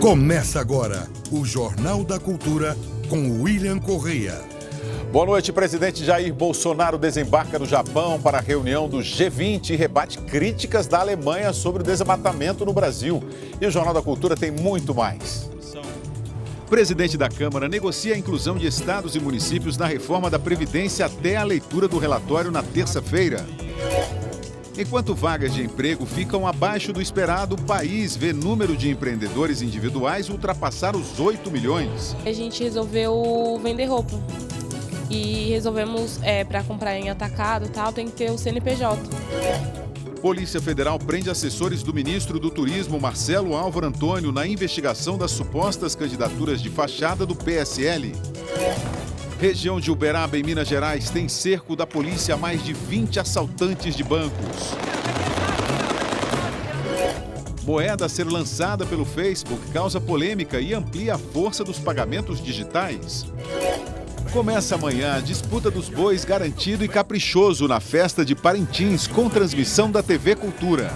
Começa agora o Jornal da Cultura com William Correia. Boa noite, presidente Jair Bolsonaro desembarca no Japão para a reunião do G20 e rebate críticas da Alemanha sobre o desmatamento no Brasil. E o Jornal da Cultura tem muito mais. O presidente da Câmara negocia a inclusão de estados e municípios na reforma da Previdência até a leitura do relatório na terça-feira. Enquanto vagas de emprego ficam abaixo do esperado, o país vê número de empreendedores individuais ultrapassar os 8 milhões. A gente resolveu vender roupa e resolvemos, para comprar em atacado e tal, tem que ter o CNPJ. Polícia Federal prende assessores do ministro do Turismo, Marcelo Álvaro Antônio, na investigação das supostas candidaturas de fachada do PSL. Região de Uberaba, em Minas Gerais, tem cerco da polícia a mais de 20 assaltantes de bancos. Moeda a ser lançada pelo Facebook causa polêmica e amplia a força dos pagamentos digitais. Começa amanhã a disputa dos bois garantido e caprichoso na festa de Parintins, com transmissão da TV Cultura.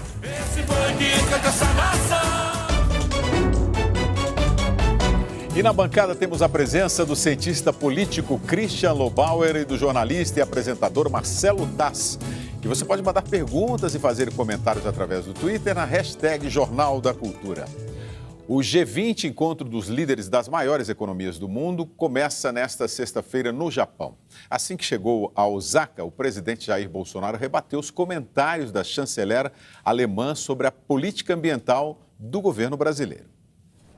E na bancada temos a presença do cientista político Christian Lobauer e do jornalista e apresentador Marcelo Tass. E você pode mandar perguntas e fazer comentários através do Twitter na hashtag Jornal da Cultura. O G20, encontro dos líderes das maiores economias do mundo, começa nesta sexta-feira no Japão. Assim que chegou a Osaka, o presidente Jair Bolsonaro rebateu os comentários da chanceler alemã sobre a política ambiental do governo brasileiro.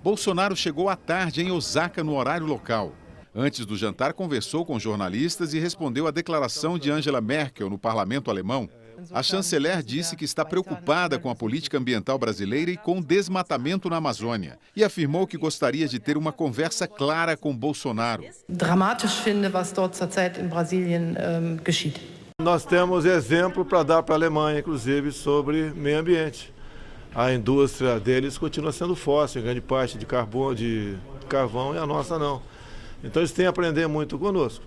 Bolsonaro chegou à tarde em Osaka no horário local. Antes do jantar, conversou com jornalistas e respondeu à declaração de Angela Merkel no parlamento alemão. A chanceler disse que está preocupada com a política ambiental brasileira e com o desmatamento na Amazônia. E afirmou que gostaria de ter uma conversa clara com Bolsonaro. Dramatisch finde, was dort zurzeit in Brasilien geschieht. Nós temos exemplo para dar para a Alemanha, inclusive, sobre meio ambiente. A indústria deles continua sendo fóssil, em grande parte de carvão, e a nossa não. Então eles têm a aprender muito conosco.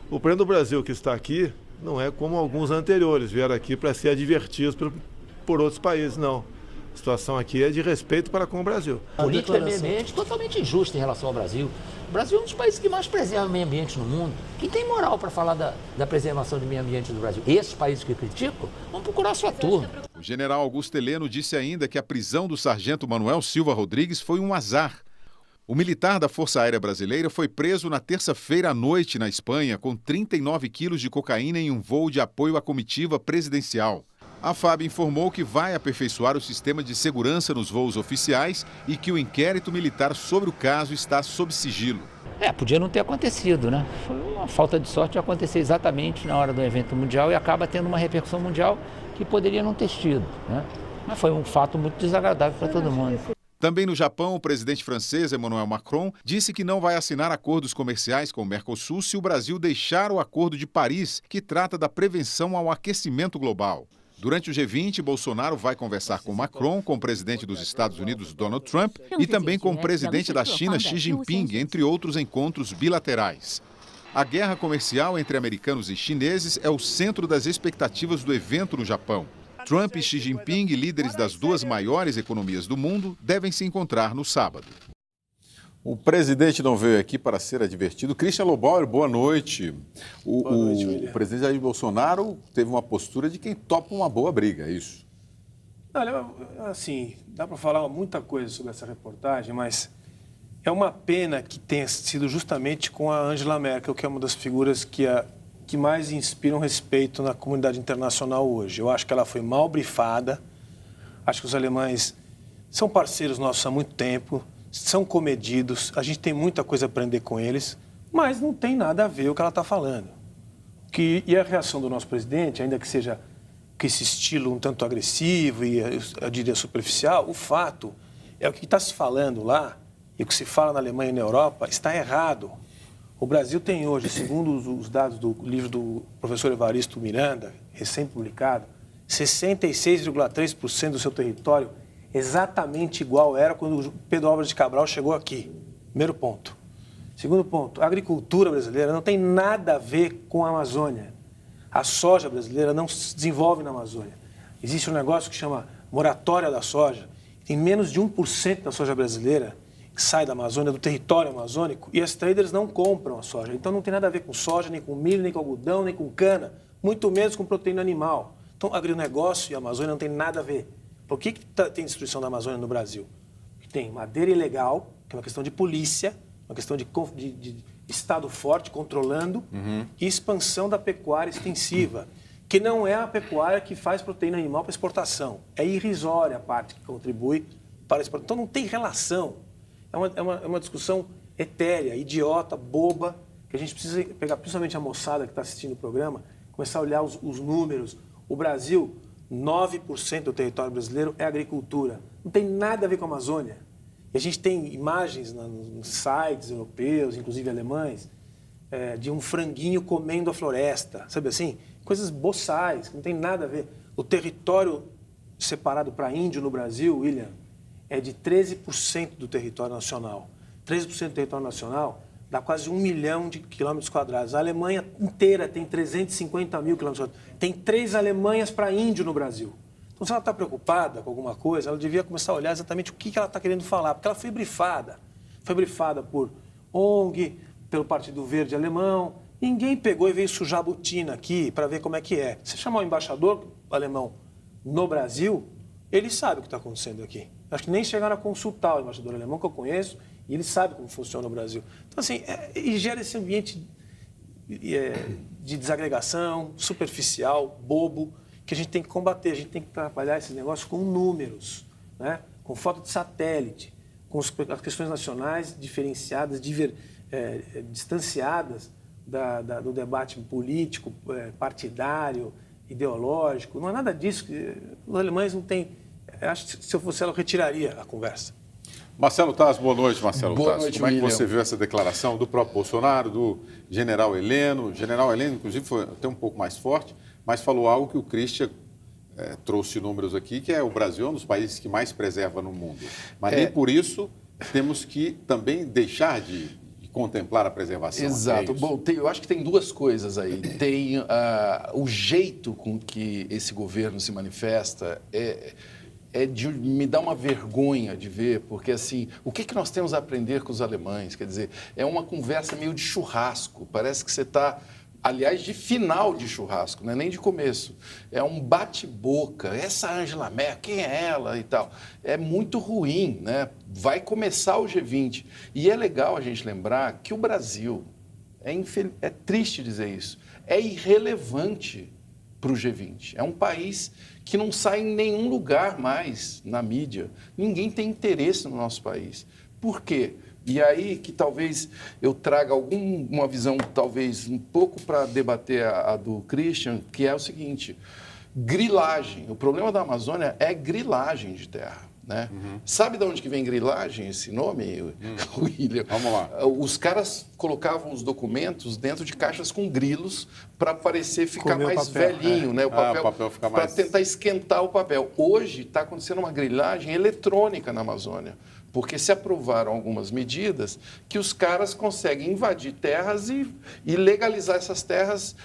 O presidente do Brasil que está aqui não é como alguns anteriores, vieram aqui para ser advertidos por outros países, não. A situação aqui é de respeito para com o Brasil. A política meio ambiente totalmente injusta em relação ao Brasil. O Brasil é um dos países que mais preserva o meio ambiente no mundo. Quem tem moral para falar da preservação do meio ambiente do Brasil? Esses países que criticam vão procurar sua turma. O general Augusto Heleno disse ainda que a prisão do sargento Manuel Silva Rodrigues foi um azar. O militar da Força Aérea Brasileira foi preso na terça-feira à noite na Espanha com 39 quilos de cocaína em um voo de apoio à comitiva presidencial. A FAB informou que vai aperfeiçoar o sistema de segurança nos voos oficiais e que o inquérito militar sobre o caso está sob sigilo. Podia não ter acontecido, né? Foi uma falta de sorte de acontecer exatamente na hora do evento mundial e acaba tendo uma repercussão mundial que poderia não ter tido, né? Mas foi um fato muito desagradável para todo mundo. Também no Japão, o presidente francês Emmanuel Macron disse que não vai assinar acordos comerciais com o Mercosul se o Brasil deixar o Acordo de Paris, que trata da prevenção ao aquecimento global. Durante o G20, Bolsonaro vai conversar com Macron, com o presidente dos Estados Unidos, Donald Trump, e também com o presidente da China, Xi Jinping, entre outros encontros bilaterais. A guerra comercial entre americanos e chineses é o centro das expectativas do evento no Japão. Trump e Xi Jinping, líderes das duas maiores economias do mundo, devem se encontrar no sábado. O presidente não veio aqui para ser advertido. Christian Lobauer, boa noite. Boa noite, o presidente Jair Bolsonaro teve uma postura de quem topa uma boa briga, é isso? Olha, assim, dá para falar muita coisa sobre essa reportagem, mas é uma pena que tenha sido justamente com a Angela Merkel, que é uma das figuras que mais inspiram respeito na comunidade internacional hoje. Eu acho que ela foi mal brifada, acho que os alemães são parceiros nossos há muito tempo, são comedidos, a gente tem muita coisa a aprender com eles, mas não tem nada a ver com o que ela está falando. E a reação do nosso presidente, ainda que seja com esse estilo um tanto agressivo e, eu diria, superficial, o fato é o que está se falando lá e o que se fala na Alemanha e na Europa está errado. O Brasil tem hoje, segundo os dados do livro do professor Evaristo Miranda, recém-publicado, 66,3% do seu território exatamente igual era quando o Pedro Álvares de Cabral chegou aqui. Primeiro ponto. Segundo ponto, a agricultura brasileira não tem nada a ver com a Amazônia. A soja brasileira não se desenvolve na Amazônia. Existe um negócio que chama moratória da soja. Tem menos de 1% da soja brasileira que sai da Amazônia, do território amazônico, e as traders não compram a soja. Então não tem nada a ver com soja, nem com milho, nem com algodão, nem com cana, muito menos com proteína animal. Então agronegócio e a Amazônia não tem nada a ver. Por que tem destruição da Amazônia no Brasil? Porque tem madeira ilegal, que é uma questão de polícia, uma questão de Estado forte controlando, e expansão da pecuária extensiva, que não é a pecuária que faz proteína animal para exportação. É irrisória a parte que contribui para a exportação. Então não tem relação. É uma discussão etérea, idiota, boba, que a gente precisa pegar, principalmente a moçada que está assistindo o programa, começar a olhar os números. O Brasil, 9% do território brasileiro é agricultura. Não tem nada a ver com a Amazônia. E a gente tem imagens nos sites europeus, inclusive alemães, de um franguinho comendo a floresta, sabe assim? Coisas boçais, que não tem nada a ver. O território separado para índio no Brasil, William, é de 13% do território nacional. 13% do território nacional dá quase 1 milhão de quilômetros quadrados. A Alemanha inteira tem 350 mil quilômetros quadrados. Tem 3 Alemanhas para índio no Brasil. Então, se ela está preocupada com alguma coisa, ela devia começar a olhar exatamente o que ela está querendo falar, porque ela foi brifada. Foi brifada por ONG, pelo Partido Verde Alemão. Ninguém pegou e veio sujar a botina aqui para ver como é que é. Se chamar o embaixador alemão no Brasil, ele sabe o que está acontecendo aqui. Acho que nem chegaram a consultar o embaixador alemão, que eu conheço, e ele sabe como funciona o Brasil. Então, assim, e gera esse ambiente de desagregação, superficial, bobo, que a gente tem que combater. A gente tem que trabalhar esses negócios com números, né? Com foto de satélite, com as questões nacionais diferenciadas, distanciadas do debate político, partidário, ideológico. Não é nada disso. Os alemães não têm... Acho que se eu fosse ela, eu retiraria a conversa. Marcelo Taz, boa noite, Marcelo Boa Taz. noite, Como é que William. você viu essa declaração do próprio Bolsonaro, do general Heleno? O general Heleno, inclusive, foi até um pouco mais forte, mas falou algo que o Christian trouxe números aqui, que é o Brasil é um dos países que mais preserva no mundo. Mas nem por isso temos que também deixar de contemplar a preservação. Exato. Bom, eu acho que tem duas coisas aí. Tem o jeito com que esse governo se manifesta me dá uma vergonha de ver, porque assim, o que nós temos a aprender com os alemães? Quer dizer, é uma conversa meio de churrasco, parece que você está, aliás, de final de churrasco, não é nem de começo. É um bate-boca, essa Angela Merkel, quem é ela e tal. É muito ruim, né? Vai começar o G20. E é legal a gente lembrar que o Brasil, é triste dizer isso, é irrelevante para o G20. É um país que não sai em nenhum lugar mais na mídia. Ninguém tem interesse no nosso país. Por quê? E aí que talvez eu traga uma visão, talvez, um pouco para debater a do Christian, que é o seguinte: grilagem. O problema da Amazônia é grilagem de terra. Né? Sabe de onde que vem grilagem, esse nome, William? Vamos lá. Os caras colocavam os documentos dentro de caixas com grilos para parecer ficar Comer o mais papel, velhinho, né? O papel ficar para mais... tentar esquentar o papel. Hoje está acontecendo uma grilagem eletrônica na Amazônia, porque se aprovaram algumas medidas que os caras conseguem invadir terras e legalizar essas terras,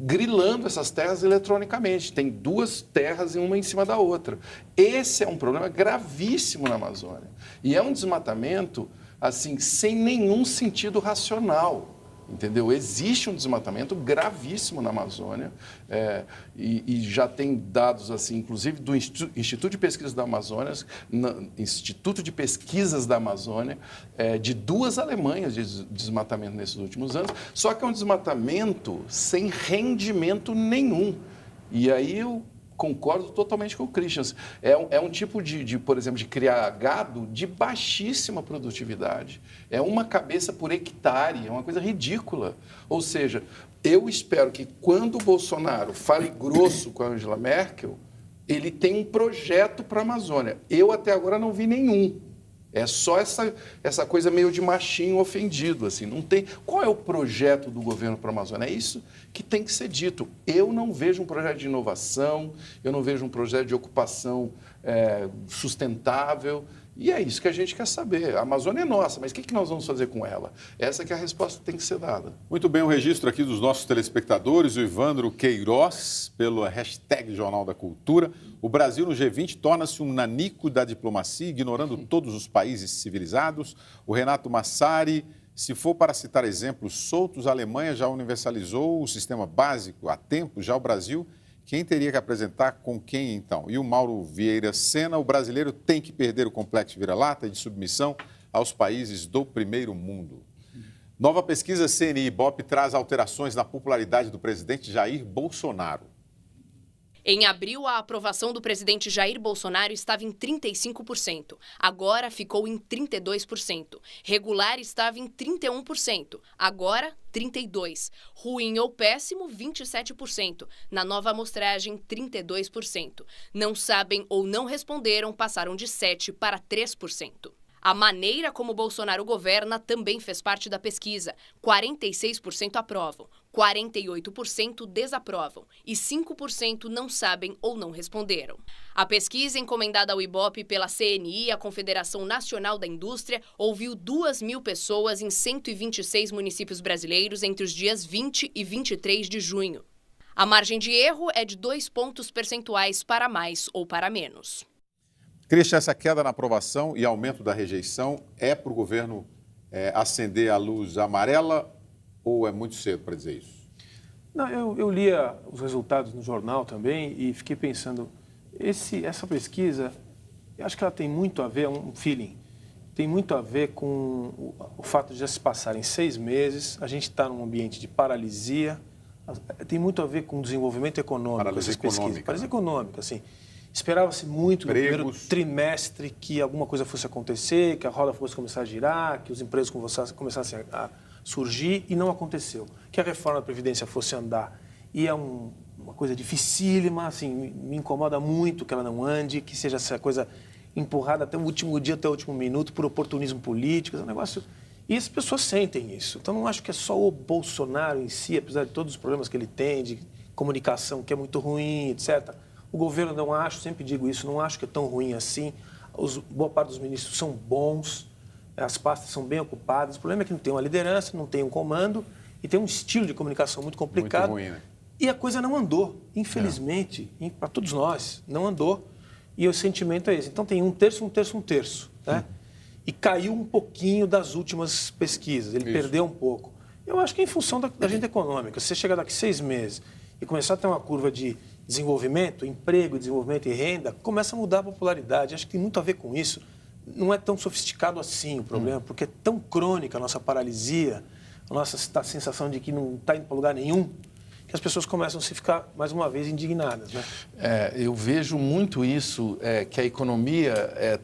grilando essas terras eletronicamente. Tem 2 terras e uma em cima da outra. Esse é um problema gravíssimo na Amazônia. E é um desmatamento, assim, sem nenhum sentido racional. Entendeu? Existe um desmatamento gravíssimo na Amazônia e já tem dados, assim, inclusive do Instituto de Pesquisas da Amazônia, Instituto de Pesquisas da Amazônia, de 2 Alemanhas de desmatamento nesses últimos anos, só que é um desmatamento sem rendimento nenhum. E aí eu concordo totalmente com o Christian. É um tipo por exemplo, de criar gado de baixíssima produtividade. É uma cabeça por hectare, é uma coisa ridícula. Ou seja, eu espero que quando o Bolsonaro fale grosso com a Angela Merkel, ele tenha um projeto para a Amazônia. Eu até agora não vi nenhum. É só essa coisa meio de machinho ofendido, assim, não tem... Qual é o projeto do governo para a Amazônia? É isso que tem que ser dito. Eu não vejo um projeto de inovação, eu não vejo um projeto de ocupação sustentável, E é isso que a gente quer saber. A Amazônia é nossa, mas o que nós vamos fazer com ela? Essa que é a resposta que tem que ser dada. Muito bem, o registro aqui dos nossos telespectadores, o Ivandro Queiroz, pelo hashtag Jornal da Cultura. O Brasil no G20 torna-se um nanico da diplomacia, ignorando todos os países civilizados. O Renato Massari, se for para citar exemplos soltos, a Alemanha já universalizou o sistema básico há tempo, já o Brasil... Quem teria que apresentar com quem, então? E o Mauro Vieira Sena, o brasileiro tem que perder o complexo de vira-lata e de submissão aos países do primeiro mundo. Nova pesquisa CNI-Ibope traz alterações na popularidade do presidente Jair Bolsonaro. Em abril, a aprovação do presidente Jair Bolsonaro estava em 35%. Agora ficou em 32%. Regular estava em 31%. Agora, 32%. Ruim ou péssimo, 27%. Na nova amostragem, 32%. Não sabem ou não responderam passaram de 7% para 3%. A maneira como Bolsonaro governa também fez parte da pesquisa. 46% aprovam, 48% desaprovam e 5% não sabem ou não responderam. A pesquisa, encomendada ao Ibope pela CNI, a Confederação Nacional da Indústria, ouviu 2.000 pessoas em 126 municípios brasileiros entre os dias 20 e 23 de junho. A margem de erro é de 2 pontos percentuais para mais ou para menos. Christian, essa queda na aprovação e aumento da rejeição é para o governo acender a luz amarela ou é muito cedo para dizer isso? Não, eu lia os resultados no jornal também e fiquei pensando, essa pesquisa, eu acho que ela tem muito a ver, um feeling, tem muito a ver com o fato de já se passarem 6 meses, a gente está num ambiente de paralisia, tem muito a ver com o desenvolvimento econômico. Paralisia econômica. Paralisia econômica, assim. Esperava-se muito no primeiro trimestre que alguma coisa fosse acontecer, que a roda fosse começar a girar, que os empregos começassem a surgir e não aconteceu. Que a reforma da Previdência fosse andar. E é uma coisa dificílima, assim, me incomoda muito que ela não ande, que seja essa coisa empurrada até o último dia, até o último minuto, por oportunismo político, é um negócio... E as pessoas sentem isso. Então, não acho que é só o Bolsonaro em si, apesar de todos os problemas que ele tem, de comunicação que é muito ruim, etc., o governo não acho, sempre digo isso, não acho que é tão ruim assim. Boa parte dos ministros são bons, as pastas são bem ocupadas. O problema é que não tem uma liderança, não tem um comando e tem um estilo de comunicação muito complicado. Muito ruim, né? E a coisa não andou, infelizmente, para todos nós, não andou. E o sentimento é esse. Então tem um terço, né? E caiu um pouquinho das últimas pesquisas, ele perdeu um pouco. Eu acho que é em função da agenda econômica. Se você chegar daqui 6 meses e começar a ter uma curva de desenvolvimento, emprego, desenvolvimento e renda, começa a mudar a popularidade. Acho que tem muito a ver com isso. Não é tão sofisticado assim o problema, porque é tão crônica a nossa paralisia, a nossa sensação de que não está indo para lugar nenhum, que as pessoas começam a se ficar, mais uma vez, indignadas. Né? Eu vejo muito isso, que a economia é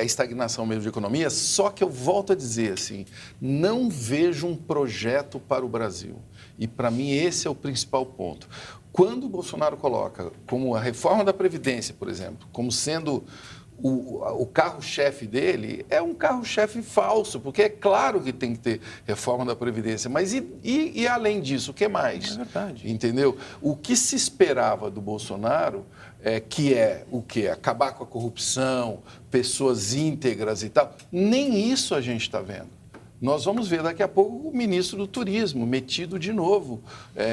a estagnação mesmo de economia, só que eu volto a dizer assim, não vejo um projeto para o Brasil. E, para mim, esse é o principal ponto. Quando o Bolsonaro coloca como a reforma da Previdência, por exemplo, como sendo o carro-chefe dele, é um carro-chefe falso, porque é claro que tem que ter reforma da Previdência, mas e além disso, o que mais? É verdade. Entendeu? O que se esperava do Bolsonaro, que é o quê? Acabar com a corrupção, pessoas íntegras e tal, nem isso a gente está vendo. Nós vamos ver daqui a pouco o ministro do Turismo metido de novo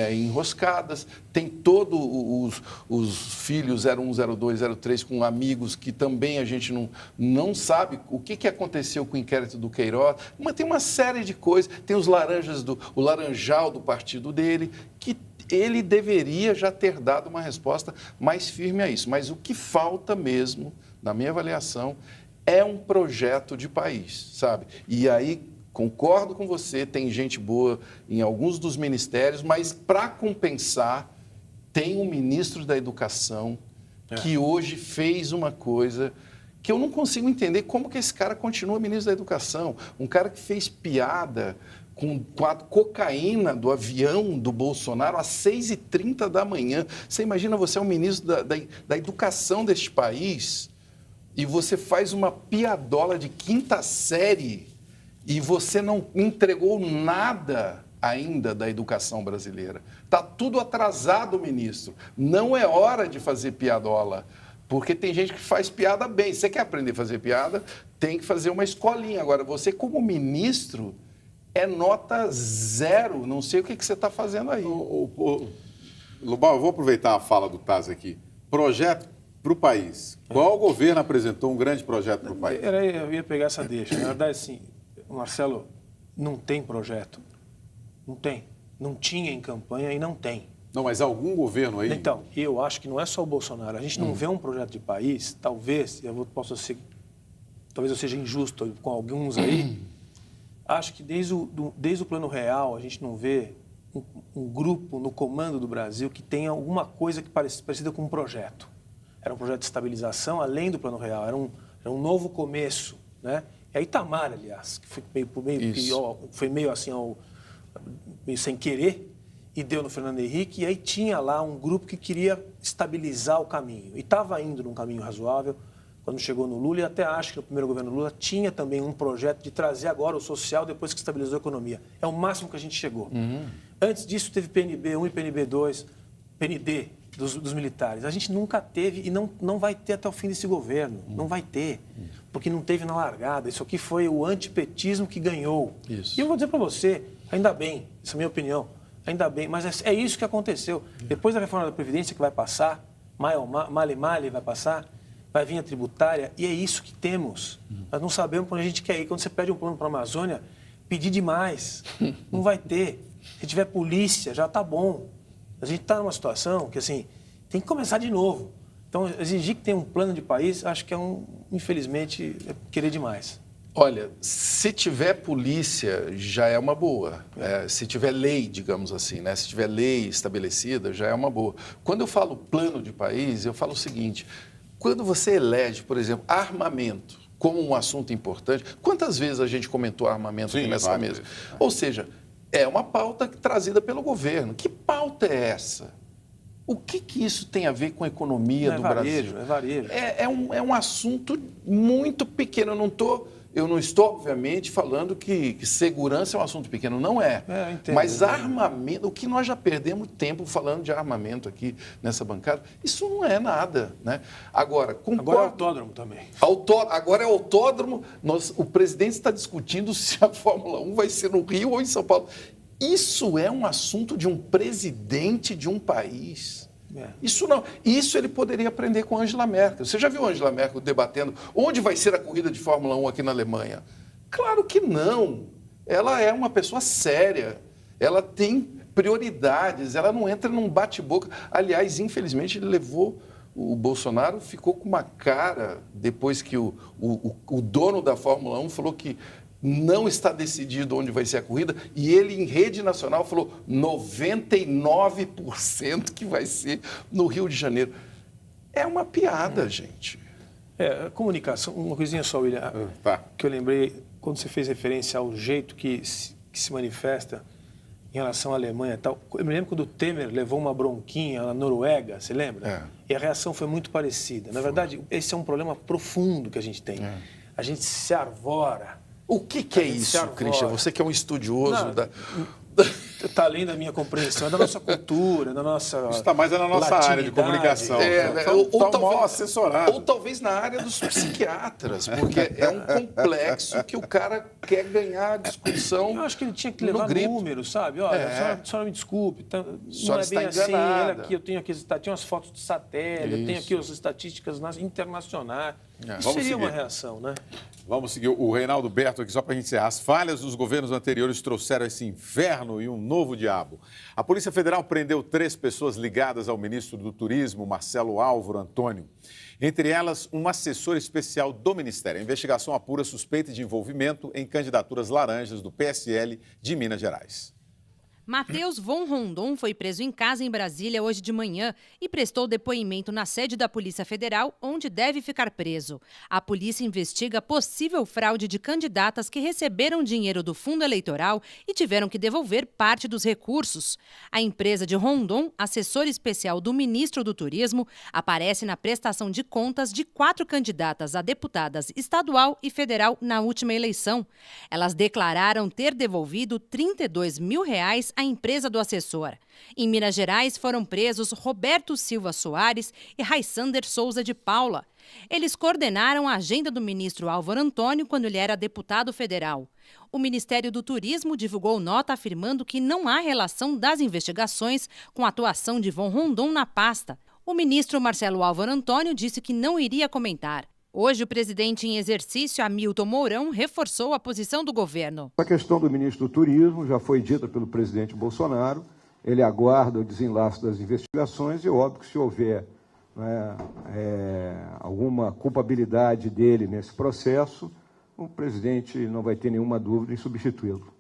em enroscadas. Tem todos os filhos 01, 02, 03 com amigos que também a gente não sabe o que aconteceu com o inquérito do Queiroz. Mas tem uma série de coisas. Tem os laranjas, o laranjal do partido dele, que ele deveria já ter dado uma resposta mais firme a isso. Mas o que falta mesmo, na minha avaliação, é um projeto de país, sabe? E aí... Concordo com você, tem gente boa em alguns dos ministérios, mas, para compensar, tem um ministro da Educação que hoje fez uma coisa que eu não consigo entender como que esse cara continua ministro da Educação. Um cara que fez piada com a cocaína do avião do Bolsonaro às 6h30 da manhã. Você imagina, você é o ministro da Educação deste país e você faz uma piadola de 5ª série... E você não entregou nada ainda da educação brasileira. Está tudo atrasado, ministro. Não é hora de fazer piadola. Porque tem gente que faz piada bem. Você quer aprender a fazer piada, tem que fazer uma escolinha. Agora, você como ministro, é nota 0. Não sei o que você está fazendo aí. Lobão, eu vou aproveitar a fala do Taz aqui. Projeto para o país. Qual governo apresentou um grande projeto para o país? Eu ia pegar essa deixa. Na verdade, assim, Marcelo, não tem projeto. Não tem. Não tinha em campanha e não tem. Não, mas algum governo aí... Então, eu acho que não é só o Bolsonaro. A gente não vê um projeto de país, talvez eu seja injusto com alguns aí, acho que desde o Plano Real a gente não vê um grupo no comando do Brasil que tenha alguma coisa que parecida com um projeto. Era um projeto de estabilização além do Plano Real, era um novo começo, né? E a Itamar, aliás, que foi meio assim, meio sem querer, e deu no Fernando Henrique, e aí tinha lá um grupo que queria estabilizar o caminho. E estava indo num caminho razoável quando chegou no Lula, e até acho que no primeiro governo Lula tinha também um projeto de trazer agora o social depois que estabilizou a economia. É o máximo que a gente chegou. Antes disso teve PNB 1 e PNB 2, PND dos militares. A gente nunca teve e não vai ter até o fim desse governo. Não vai ter, porque não teve na largada. Isso aqui foi o antipetismo que ganhou. Isso. E eu vou dizer para você, ainda bem, essa é a minha opinião, ainda bem, mas é isso que aconteceu. Depois da reforma da Previdência que vai passar, male vai passar, vai vir a tributária, e é isso que temos. Nós não sabemos para onde a gente quer ir. Quando você pede um plano para a Amazônia, pedir demais, não vai ter. Se tiver polícia, já está bom. A gente está numa situação que, assim, tem que começar de novo. Então, exigir que tenha um plano de país, acho que infelizmente, querer demais. Olha, se tiver polícia, já é uma boa. Se tiver lei, digamos assim, né? Se tiver lei estabelecida, já é uma boa. Quando eu falo plano de país, eu falo o seguinte: quando você elege, por exemplo, armamento como um assunto importante, quantas vezes a gente comentou armamento aqui nessa mesa? Ou seja, é uma pauta trazida pelo governo. Que pauta é essa? O que isso tem a ver com a economia do Brasil? É varejo. É um assunto muito pequeno. Eu não estou, obviamente, falando que segurança é um assunto pequeno. Não é. Mas armamento, o que nós já perdemos tempo falando de armamento aqui nessa bancada, isso não é nada, né? Agora é autódromo também. Agora é autódromo. O presidente está discutindo se a Fórmula 1 vai ser no Rio ou em São Paulo. Isso é um assunto de um presidente de um país. Isso ele poderia aprender com Angela Merkel. Você já viu a Angela Merkel debatendo onde vai ser a corrida de Fórmula 1 aqui na Alemanha? Claro que não. Ela é uma pessoa séria. Ela tem prioridades. Ela não entra num bate-boca. Aliás, infelizmente, o Bolsonaro ficou com uma cara depois que o dono da Fórmula 1 falou que não está decidido onde vai ser a corrida, e ele, em rede nacional, falou 99% que vai ser no Rio de Janeiro. É uma piada, gente. Comunicação, uma coisinha só, William, que eu lembrei, quando você fez referência ao jeito que se manifesta em relação à Alemanha e tal. Eu me lembro quando o Temer levou uma bronquinha na Noruega, você lembra? E a reação foi muito parecida. Na verdade, esse é um problema profundo que a gente tem. A gente se arvora. O que é isso, Christian? Você que é um estudioso Está além da minha compreensão, é da nossa cultura, da nossa... Isso está mais na nossa área de comunicação. Ou talvez na área dos psiquiatras, porque é um complexo que o cara quer ganhar discussão. Eu acho que ele tinha que levar números, sabe? Olha, a senhora me desculpe, não é bem assim, olha aqui, eu tenho umas fotos de satélite, eu tenho aqui as estatísticas internacionais. Isso seria uma reação, né? Vamos seguir o Reinaldo Berto aqui, só para a gente encerrar. As falhas dos governos anteriores trouxeram esse inferno e um novo diabo. A Polícia Federal prendeu 3 pessoas ligadas ao ministro do Turismo, Marcelo Álvaro Antônio. Entre elas, um assessor especial do Ministério. A investigação apura suspeita de envolvimento em candidaturas laranjas do PSL de Minas Gerais. Matheus von Rondon foi preso em casa em Brasília hoje de manhã e prestou depoimento na sede da Polícia Federal, onde deve ficar preso. A polícia investiga possível fraude de candidatas que receberam dinheiro do fundo eleitoral e tiveram que devolver parte dos recursos. A empresa de Rondon, assessor especial do ministro do Turismo, aparece na prestação de contas de 4 candidatas a deputadas estadual e federal na última eleição. Elas declararam ter devolvido R$ 32 mil à empresa do assessor. Em Minas Gerais foram presos Roberto Silva Soares e Raisander Souza de Paula. Eles coordenaram a agenda do ministro Álvaro Antônio quando ele era deputado federal. O Ministério do Turismo divulgou nota afirmando que não há relação das investigações com a atuação de Von Rondon na pasta. O ministro Marcelo Álvaro Antônio disse que não iria comentar. Hoje, o presidente em exercício, Hamilton Mourão, reforçou a posição do governo. A questão do ministro do Turismo já foi dita pelo presidente Bolsonaro. Ele aguarda o desenlace das investigações e, óbvio, que se houver alguma culpabilidade dele nesse processo, o presidente não vai ter nenhuma dúvida em substituí-lo.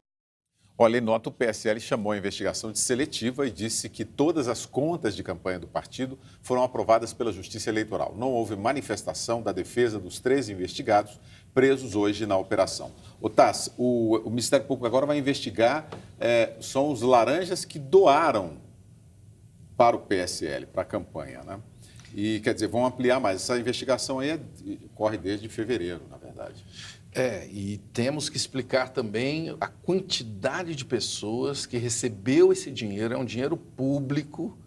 Olha, em nota, o PSL chamou a investigação de seletiva e disse que todas as contas de campanha do partido foram aprovadas pela Justiça Eleitoral. Não houve manifestação da defesa dos 13 investigados presos hoje na operação. Tass, o Ministério Público agora vai investigar, são os laranjas que doaram para o PSL, para a campanha, né? E, quer dizer, vão ampliar mais. Essa investigação aí corre desde fevereiro, na verdade. E temos que explicar também a quantidade de pessoas que recebeu esse dinheiro. É um dinheiro público